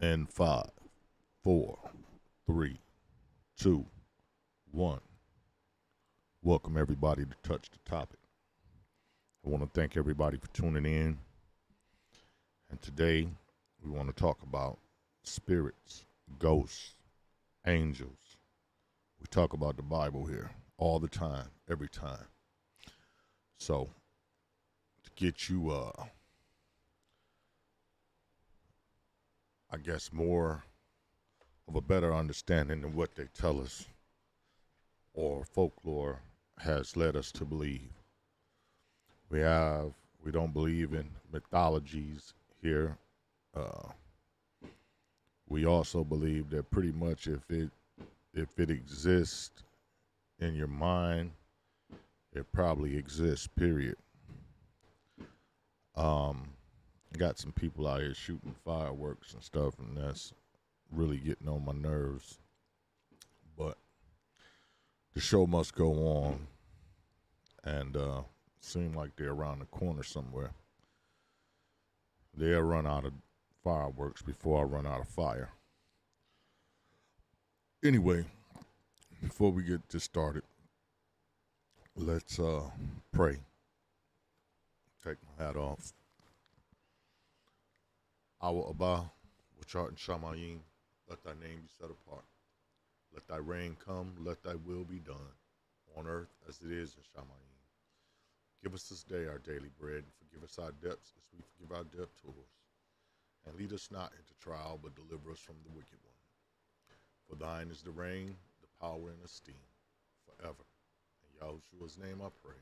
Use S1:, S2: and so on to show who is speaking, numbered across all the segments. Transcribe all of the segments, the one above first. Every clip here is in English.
S1: And five, four, three, two, one. Welcome everybody to Touch the Topic. I want to thank everybody for tuning in. And today we want to talk about spirits, ghosts, angels. We talk about the Bible here all the time, every time. So to get you, I guess, more of a better understanding of what they tell us or folklore has led us to believe. We don't believe in mythologies here. Uh, we also believe that pretty much if it exists in your mind, it probably exists. Period. Um, got some people out here shooting fireworks and stuff, and that's really getting on my nerves. But the show must go on, and seem like they're around the corner somewhere. They'll run out of fireworks before I run out of fire. Anyway, before we get this started, let's pray. Take my hat off. Our Abba, which art in Shamayim, let thy name be set apart. Let thy reign come, let thy will be done, on earth as it is in Shamayim. Give us this day our daily bread, and forgive us our debts as we forgive our debtors. And lead us not into trial, but deliver us from the wicked one. For thine is the reign, the power, and esteem, forever. In Yahushua's name I pray.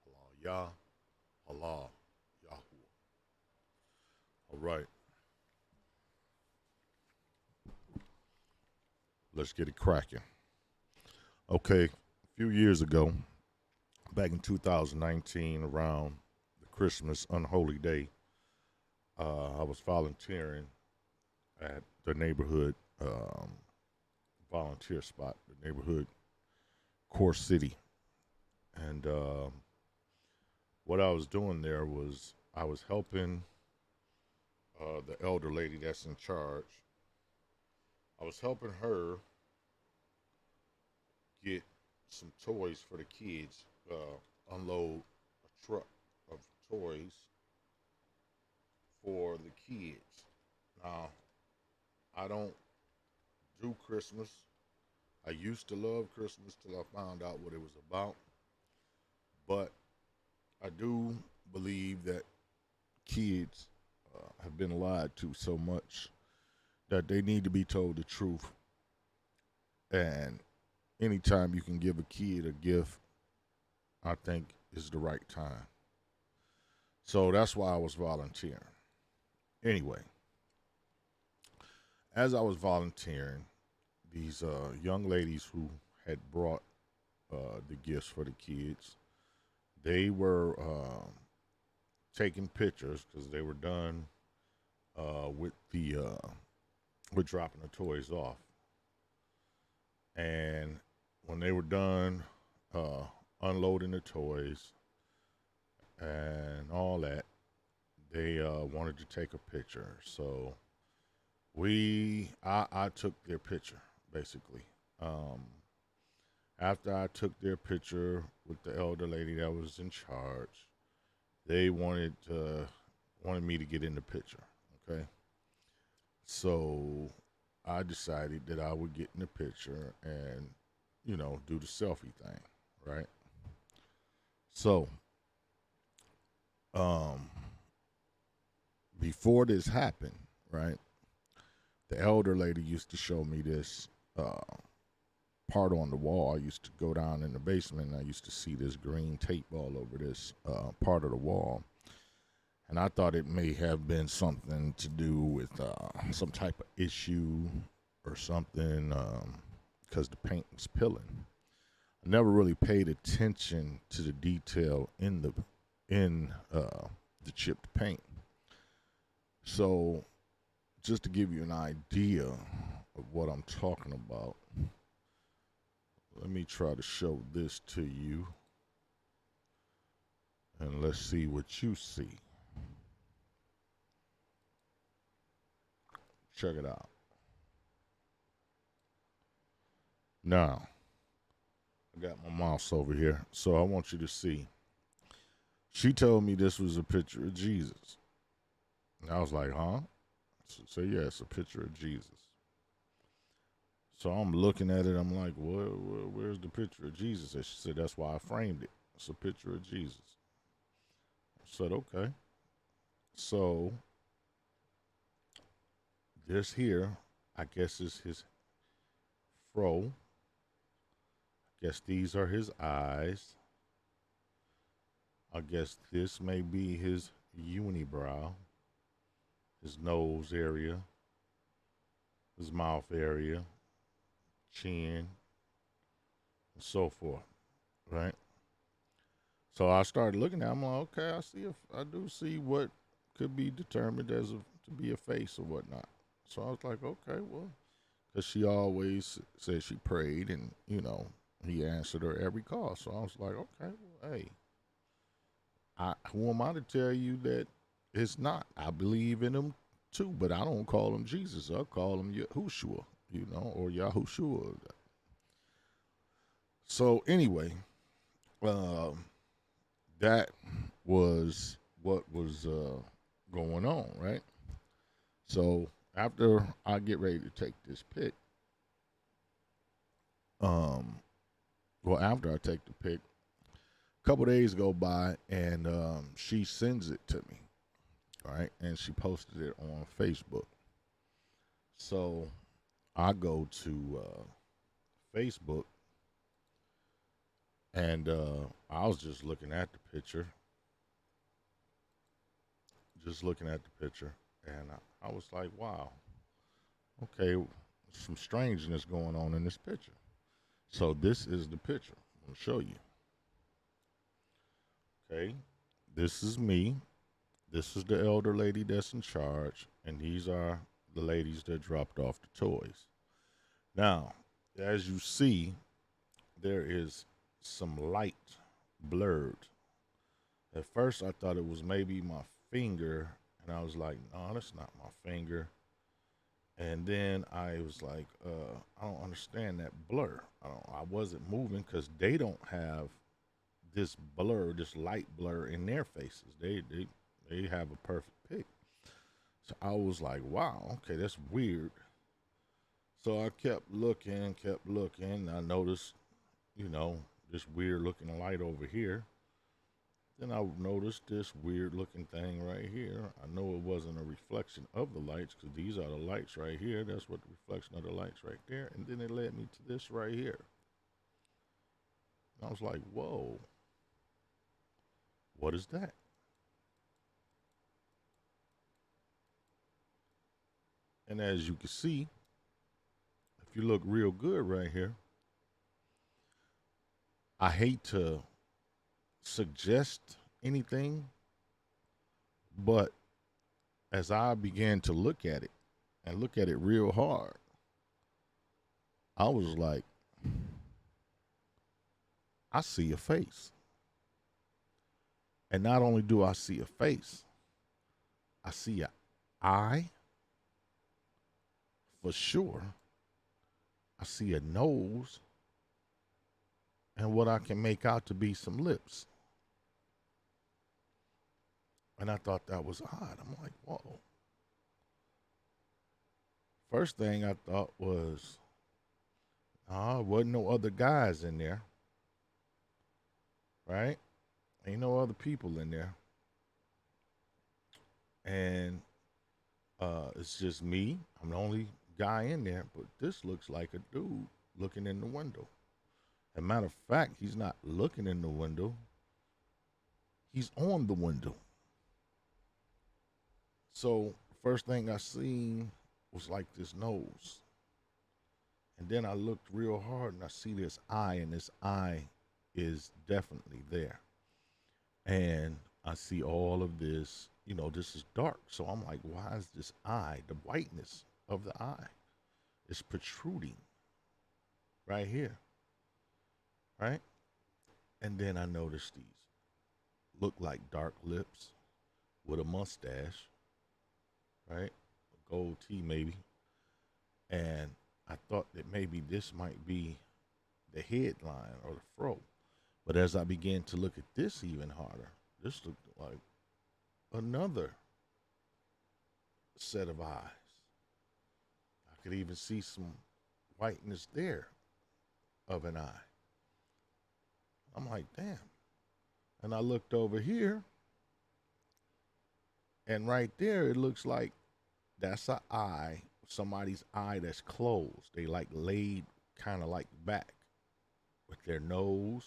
S1: Allah Yah, Allah Yahuwah. All right. Let's get it cracking. Okay, a few years ago, back in 2019, around the Christmas unholy day, I was volunteering at the neighborhood volunteer spot, the neighborhood core city. And what I was doing there was I was helping the elder lady that's in charge. I was helping her get some toys for the kids, unload a truck of toys for the kids. Now, I don't do Christmas. I used to love Christmas till I found out what it was about. But I do believe that kids have been lied to so much that they need to be told the truth. And anytime you can give a kid a gift, I think is the right time. So that's why I was volunteering. Anyway, as I was volunteering, these young ladies who had brought the gifts for the kids, they were taking pictures because they were done with dropping the toys off. And when they were done unloading the toys and all that, they wanted to take a picture. So I took their picture basically. After I took their picture with the elder lady that was in charge, they wanted me to get in the picture. Okay, so I decided that I would get in the picture and do the selfie thing, right? So before this happened, right, the elder lady used to show me this part on the wall. I used to go down in the basement and I used to see this green tape all over this part of the wall. And I thought it may have been something to do with some type of issue or something because the paint was peeling. I never really paid attention to the detail in the chipped paint. So just to give you an idea of what I'm talking about, let me try to show this to you, and let's see what you see. Check it out. Now, I got my mouse over here, so I want you to see. She told me this was a picture of Jesus. And I was like, huh? So yeah, it's a picture of Jesus. So I'm looking at it. I'm like, where's the picture of Jesus? And she said, that's why I framed it. It's a picture of Jesus. I said, okay. So this here, I guess, is his fro. I guess these are his eyes. I guess this may be his unibrow, his nose area, his mouth area, chin, and so forth, right? So I started looking at it. I'm like, okay, I do see what could be determined as to be a face or whatnot. So I was like, okay, well, because she always said she prayed and, he answered her every call. So I was like, okay, well, hey, who am I to tell you that it's not? I believe in him too, but I don't call him Jesus. I call him Yahushua, or Yahushua. So anyway, that was what was going on, right? So after I get ready to take this pic, after I take the pic, a couple days go by and she sends it to me, all right, and she posted it on Facebook. So I go to Facebook and I was just looking at the picture, and I was like, wow, okay, some strangeness going on in this picture. So this is the picture. I'll show you. Okay, this is me. This is the elder lady that's in charge, and these are the ladies that dropped off the toys. Now, as you see, there is some light blurred. At first, I thought it was maybe my finger, and I was like, no, that's not my finger. And then I was like, I don't understand that blur. I wasn't moving because they don't have this blur, this light blur in their faces. They have a perfect pic. So I was like, wow, okay, that's weird. So I kept looking. I noticed, this weird looking light over here. Then I noticed this weird looking thing right here. I know it wasn't a reflection of the lights because these are the lights right here. That's what the reflection of the lights right there. And then it led me to this right here. And I was like, whoa, what is that? And as you can see, if you look real good right here, I hate to suggest anything, but as I began to look at it and look at it real hard, I was like, I see a face. And not only do I see a face, I see an eye for sure. I see a nose and what I can make out to be some lips. And I thought that was odd. I'm like, whoa. First thing I thought was, wasn't no other guys in there, right? Ain't no other people in there. And it's just me. I'm the only guy in there, but this looks like a dude looking in the window. As a matter of fact, he's not looking in the window. He's on the window. So first thing I seen was like this nose. And then I looked real hard and I see this eye, and this eye is definitely there. And I see all of this, this is dark. So I'm like, why is this eye, the whiteness of the eye, is protruding right here, right? And then I noticed these look like dark lips with a mustache, right? A gold tee maybe, And I thought that maybe this might be the headline or the fro. But as I began to look at this even harder, this looked like another set of eyes. I could even see some whiteness there of an eye. I'm like, damn. And I looked over here, and right there, it looks like that's an eye, somebody's eye that's closed. They like laid kind of like back with their nose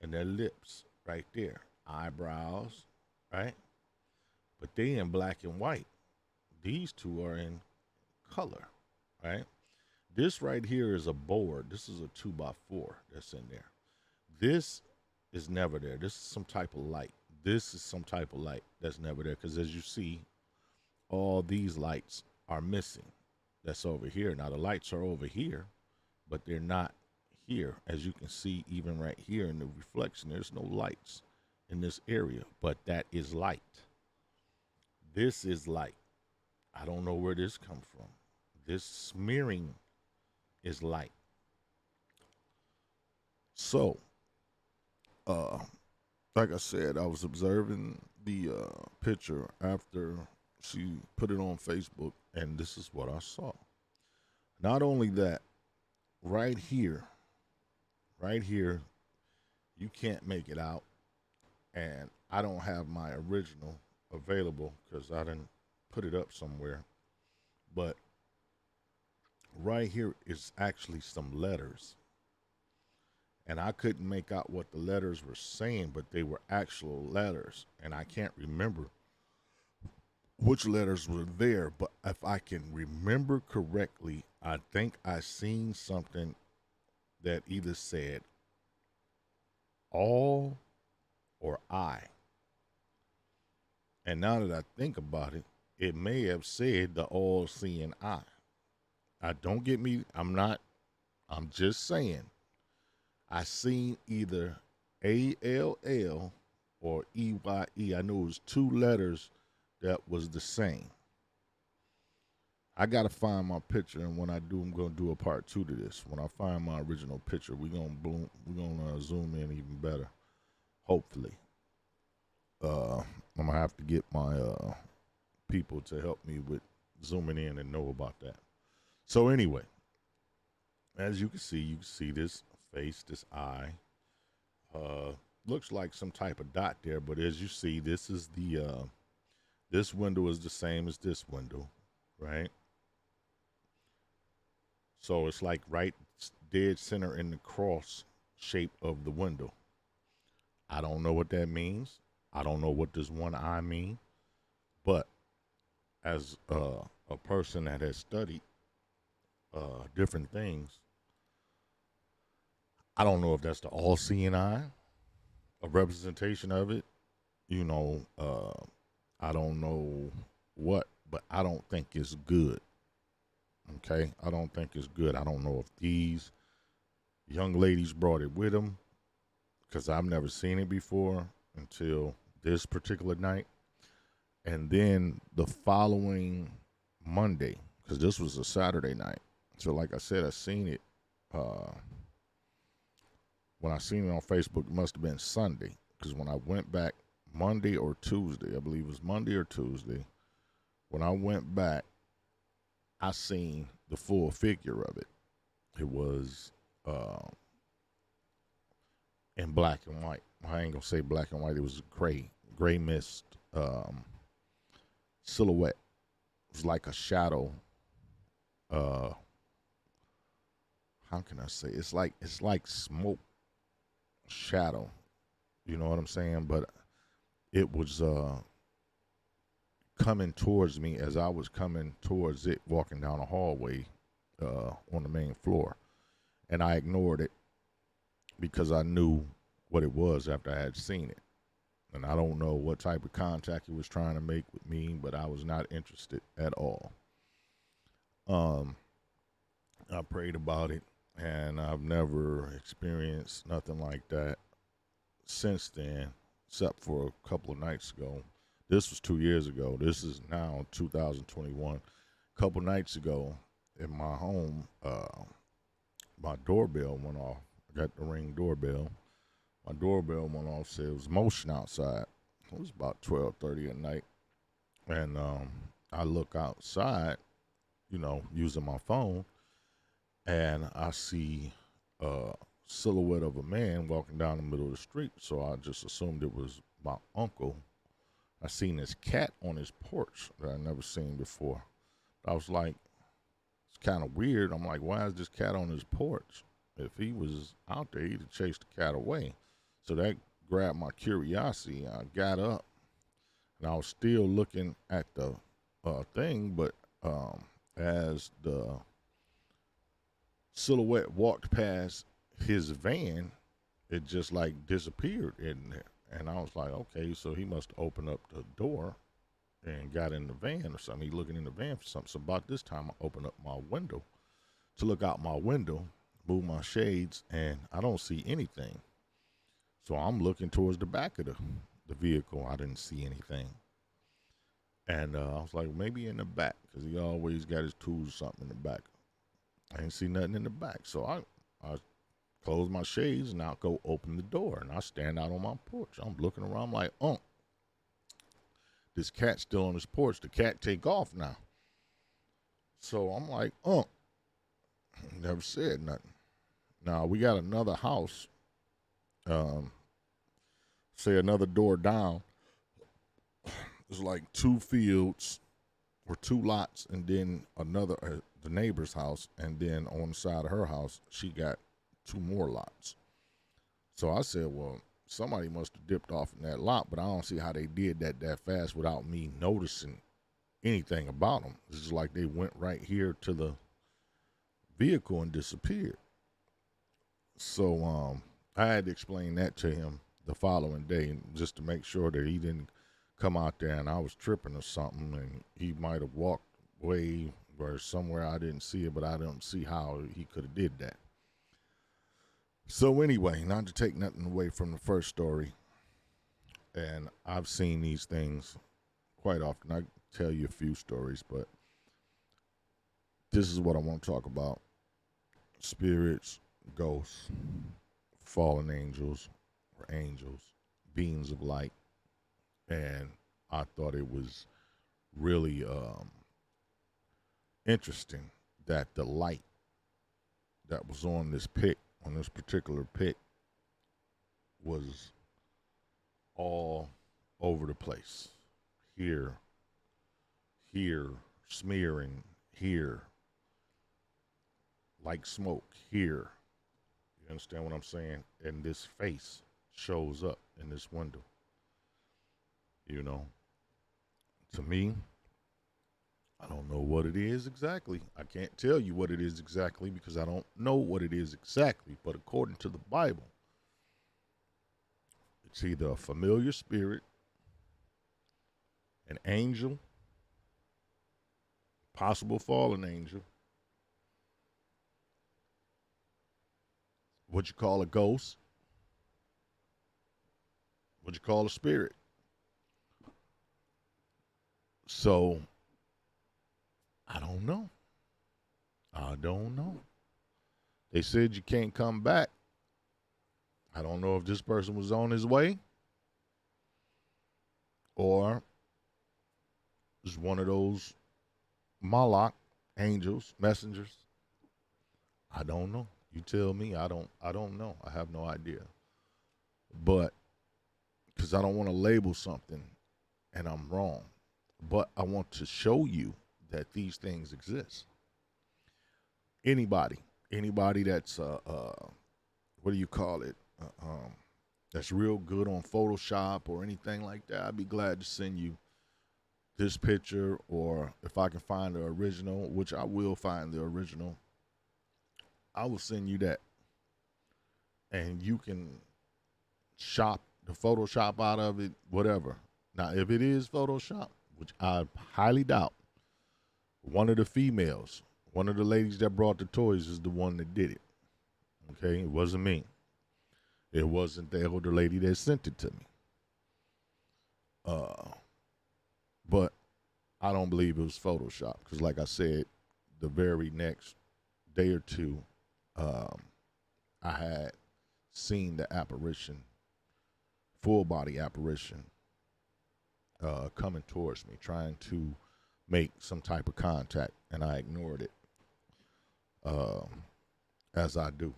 S1: and their lips right there, eyebrows, right? But they in black and white. These two are in color, right? This right here is a board. This is a 2x4 that's in there. This is never there. This is some type of light. This is some type of light that's never there, because as you see, all these lights are missing. That's over here. Now the lights are over here, but they're not here. As you can see, even right here in the reflection, there's no lights in this area, but that is light. This is light. I don't know where this comes from. This smearing is light. So, like I said, I was observing the picture after she put it on Facebook, and this is what I saw. Not only that, right here, you can't make it out, and I don't have my original available because I didn't put it up somewhere. But right here is actually some letters. And I couldn't make out what the letters were saying, but they were actual letters. And I can't remember which letters were there, but if I can remember correctly, I think I seen something that either said all or I. And now that I think about it, it may have said the all-seeing eye. Don't get me, I'm just saying. I seen either ALL or EYE. I knew it was two letters that was the same. I gotta find my picture, and when I do, I'm gonna do a part 2 to this. When I find my original picture, we're gonna zoom in even better. Hopefully. I'm gonna have to get my people to help me with zooming in and know about that. So anyway, as you can see this face, this eye. Looks like some type of dot there, but as you see, this is the this window is the same as this window, right? So it's like right dead center in the cross shape of the window. I don't know what that means. I don't know what this one eye mean, but as a person that has studied different things, I don't know if that's the all-seeing eye, a representation of it. I don't know what, but I don't think it's good. Okay? I don't think it's good. I don't know if these young ladies brought it with them, because I've never seen it before until this particular night. And then the following Monday, because this was a Saturday night. So like I said, I seen it. When I seen it on Facebook, it must have been Sunday, because when I went back Monday or Tuesday, I believe it was Monday or Tuesday, when I went back, I seen the full figure of it. It was in black and white. I ain't gonna say black and white. It was gray mist silhouette. It was like a shadow. How can I say? It's like smoke shadow. You know what I'm saying? But it was coming towards me as I was coming towards it, walking down a hallway on the main floor. And I ignored it because I knew what it was after I had seen it. And I don't know what type of contact it was trying to make with me, but I was not interested at all. I prayed about it, and I've never experienced nothing like that since then, except for a couple of nights ago. This was 2 years ago. This is now 2021. A couple nights ago, in my home, my doorbell went off. I got the Ring doorbell. My doorbell went off, said it was motion outside. It was about 12:30 at night. And I look outside, using my phone, and I see a silhouette of a man walking down the middle of the street. So I just assumed it was my uncle. I seen this cat on his porch that I never seen before. I was like, it's kind of weird. I'm like, why is this cat on his porch? If he was out there, he'd have chased the cat away. So that grabbed my curiosity. I got up, and I was still looking at the thing, but as the silhouette walked past his van, it just like disappeared in there. And I was like, okay, so he must open up the door and got in the van or something. He looking in the van for something. So about this time, I open up my window to look out my window, move my shades, and I don't see anything. So I'm looking towards the back of the vehicle. I didn't see anything. And I was like, maybe in the back, because he always got his tools or something in the back. I didn't see nothing in the back. So I close my shades, and I'll go open the door. And I stand out on my porch. I'm looking around, I'm like, this cat's still on his porch. The cat take off now. So I'm like, never said nothing. Now, we got another house, say another door down. There's like 2 fields or 2 lots, and then another, the neighbor's house, and then on the side of her house, she got 2 more lots. So I said, well, somebody must have dipped off in that lot, but I don't see how they did that fast without me noticing anything about them. It's just like they went right here to the vehicle and disappeared. So I had to explain that to him the following day, just to make sure that he didn't come out there and I was tripping or something, and he might have walked away or somewhere I didn't see it, but I don't see how he could have did that. So anyway, not to take nothing away from the first story, and I've seen these things quite often. I tell you a few stories, but this is what I want to talk about: spirits, ghosts, fallen angels, or angels, beings of light. And I thought it was really interesting that the light that was on this particular pic, was all over the place. Here, smearing, here, like smoke, here. You understand what I'm saying? And this face shows up in this window. To me, I don't know what it is exactly. I can't tell you what it is exactly because I don't know what it is exactly. But according to the Bible, it's either a familiar spirit, an angel, possible fallen angel, what you call a ghost, what you call a spirit. So, I don't know. They said you can't come back. I don't know if this person was on his way or is one of those Malak angels, messengers. I don't know. You tell me. I don't know. I have no idea. But because I don't want to label something and I'm wrong. But I want to show you that these things exist. Anybody that's what do you call it? That's real good on Photoshop or anything like that, I'd be glad to send you this picture, or if I can find the original, which I will find the original, I will send you that. And you can shop the Photoshop out of it, whatever. Now, if it is Photoshop, which I highly doubt, one of the females, one of the ladies that brought the toys is the one that did it. Okay? It wasn't me. It wasn't the older lady that sent it to me. But I don't believe it was Photoshop because, like I said, the very next day or two, um, I had seen the apparition, full body apparition, coming towards me, trying to make some type of contact, and I ignored it, um, as I do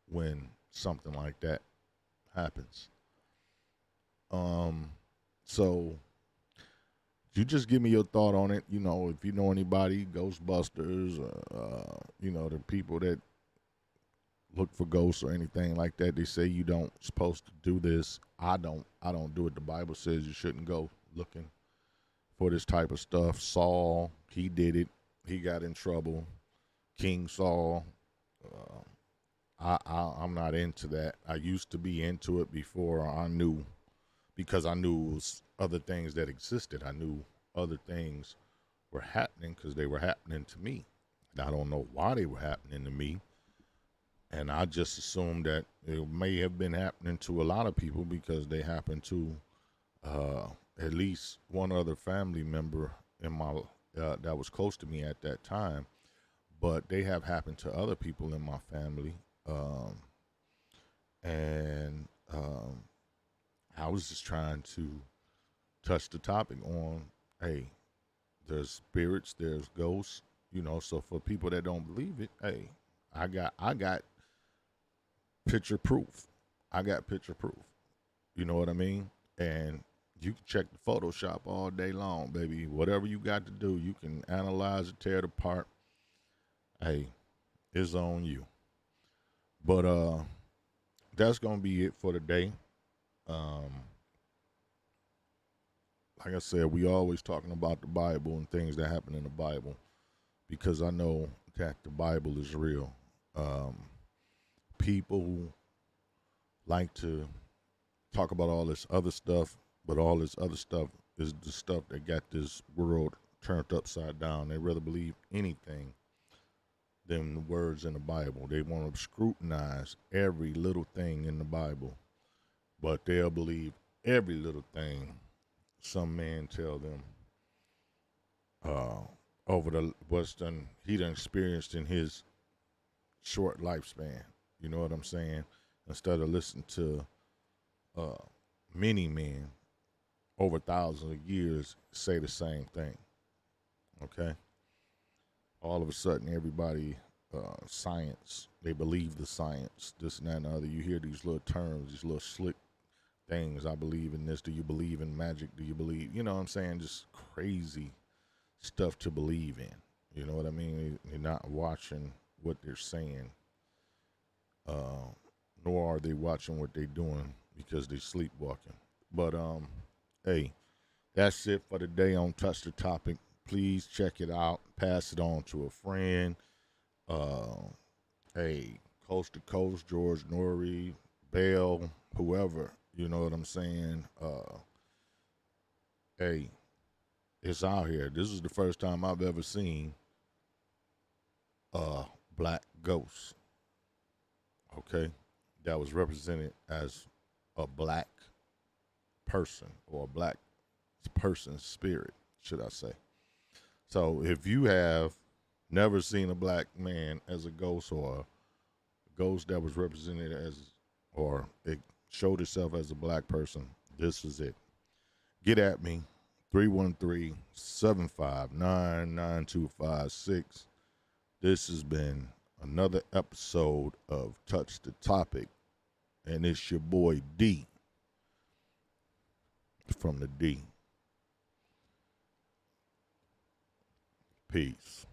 S1: when something like that happens. So you just give me your thought on it. If you know anybody, Ghostbusters, the people that look for ghosts or anything like that. They say you don't supposed to do this. I don't do it. The Bible says you shouldn't go looking for this type of stuff. Saul, he did it. He got in trouble. King Saul. I'm not into that. I used to be into it before I knew, because I knew it was other things that existed. I knew other things were happening because they were happening to me. And I don't know why they were happening to me. And I just assumed that it may have been happening to a lot of people because they happened to at least one other family member in my that was close to me at that time. But they have happened to other people in my family. And I was just trying to touch the topic on, hey, there's spirits, there's ghosts, so for people that don't believe it, hey, I got picture proof. I got picture proof. You know what I mean? And you can check the Photoshop all day long, baby. Whatever you got to do, you can analyze it, tear it apart. Hey, it's on you. But that's gonna be it for today. Like I said, we always talking about the Bible and things that happen in the Bible, because I know that the Bible is real. People like to talk about all this other stuff, but all this other stuff is the stuff that got this world turned upside down. They rather believe anything than the words in the Bible. They want to scrutinize every little thing in the Bible, but they'll believe every little thing some man tell them over the what's done he done experienced in his short lifespan. You know what I'm saying? Instead of listening to many men over thousands of years say the same thing. Okay? All of a sudden, everybody, science, they believe the science, this and that and the other. You hear these little terms, these little slick things. I believe in this. Do you believe in magic? Do you believe, you know what I'm saying? Just crazy stuff to believe in. You know what I mean? You're not watching what they're saying, nor are they watching what they're doing because they're sleepwalking. But hey, that's it for today on Touch the Topic. Please check it out. Pass it on to a friend. Hey, Coast to Coast, George Norrie, Bell, whoever. You know what I'm saying? Hey, it's out here. This is the first time I've ever seen a black ghost. Okay, that was represented as a black person, or a black person's spirit, should I say. So if you have never seen a black man as a ghost, or a ghost that was represented as, or it showed itself as a black person, this is it. Get at me, 313-759-9256. This has been another episode of Touch the Topic, and it's your boy D from the D. Peace.